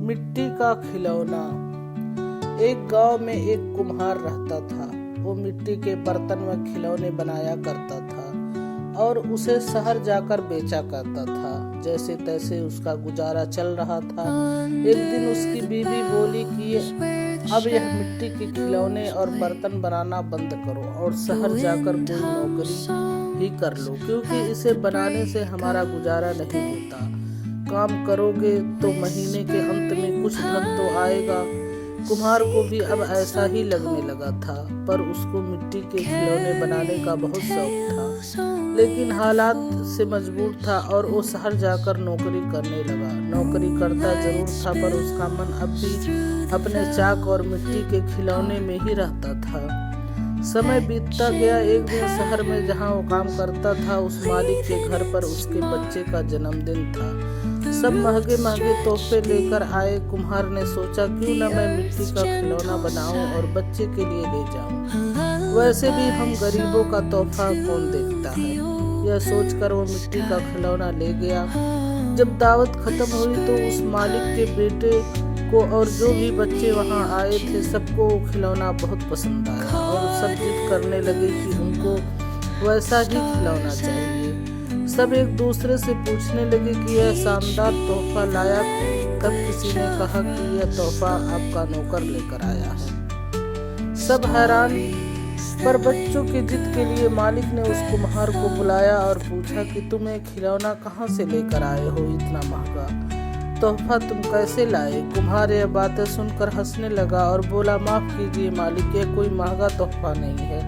मिट्टी का खिलौना। एक गांव में एक कुम्हार रहता था। वो मिट्टी के बर्तन में खिलौने बनाया करता था और उसे शहर जाकर बेचा करता था। जैसे तैसे उसका गुजारा चल रहा था। एक दिन उसकी बीवी बोली कि अब यह मिट्टी के खिलौने और बर्तन बनाना बंद करो और शहर जाकर कोई नौकरी ही कर लो, क्योंकि इसे बनाने से हमारा गुजारा नहीं होता। काम करोगे तो महीने के अंत में कुछ धन तो आएगा। कुम्हार को भी अब ऐसा ही लगने लगा था, पर उसको मिट्टी के खिलौने बनाने का बहुत शौक था। लेकिन हालात से मजबूर था और वो शहर जाकर नौकरी करने लगा। नौकरी करता जरूर था, पर उसका मन अब भी अपने चाक और मिट्टी के खिलौने में ही रहता था। समय बीतता गया। एक दिन शहर में जहाँ वो काम करता था, उस मालिक के घर पर उसके बच्चे का जन्मदिन था। सब महंगे महंगे तोहफे लेकर आए। कुम्हार ने सोचा क्यों न मैं मिट्टी का खिलौना बनाऊं और बच्चे के लिए ले जाऊं। वैसे भी हम गरीबों का तोहफा कौन देखता है। यह सोचकर वो मिट्टी का खिलौना ले गया। जब दावत खत्म हुई तो उस मालिक के बेटे को और जो भी बच्चे वहां आए थे, सबको वो खिलौना बहुत पसंद आया और सब जिद करने लगे कि उनको वैसा ही खिलौना चाहिए। सब एक दूसरे से पूछने लगे कि यह शानदार तोहफा लाया कब। किसी ने कहा कि यह तोहफा आपका नौकर लेकर आया है। सब हैरान, पर बच्चों की जिद के लिए मालिक ने उस कुम्हार को बुलाया और पूछा कि तुम ये खिलौना कहाँ से लेकर आए हो, इतना महंगा तोहफा तुम कैसे लाए। कुम्हार यह बातें सुनकर हंसने लगा और बोला, माफ कीजिए मालिक, यह कोई महंगा तोहफा नहीं है,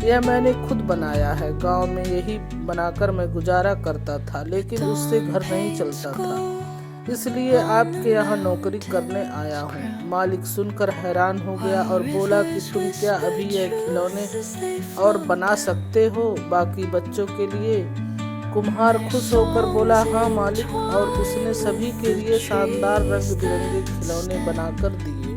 यह मैंने खुद बनाया है। गांव में यही बनाकर मैं गुजारा करता था, लेकिन उससे घर नहीं चलता था, इसलिए आपके यहाँ नौकरी करने आया हूँ। मालिक सुनकर हैरान हो गया और बोला कि तुम क्या अभी यह खिलौने और बना सकते हो बाकी बच्चों के लिए। कुम्हार खुश होकर बोला, हाँ मालिक, और उसने सभी के लिए शानदार रंग बिरंगे खिलौने बनाकर दिए।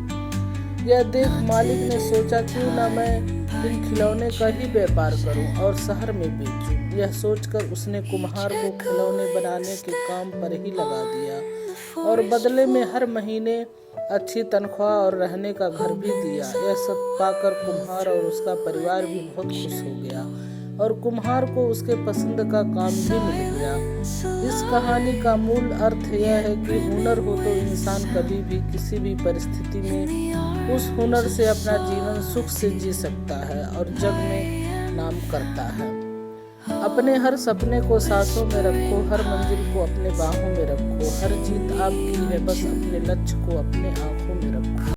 यह देख मालिक ने सोचा क्यों न मैं इन खिलौने का ही व्यापार करूं और शहर में बेचूं। यह सोचकर उसने कुम्हार को खिलौने बनाने के काम पर ही लगा दिया और बदले में हर महीने अच्छी तनख्वाह और रहने का घर भी दिया। यह सब पाकर कुम्हार और उसका परिवार भी बहुत खुश हो गया और कुम्हार को उसके पसंद का काम भी मिल गया। इस कहानी का मूल अर्थ यह है कि हुनर हो तो इंसान कभी भी किसी भी परिस्थिति में उस हुनर से अपना जीवन सुख से जी सकता है और जग में नाम करता है। अपने हर सपने को सांसों में रखो, हर मंजिल को अपने बाहों में रखो, हर जीत आपकी है, बस अपने लक्ष्य को अपने आंखों में रखो।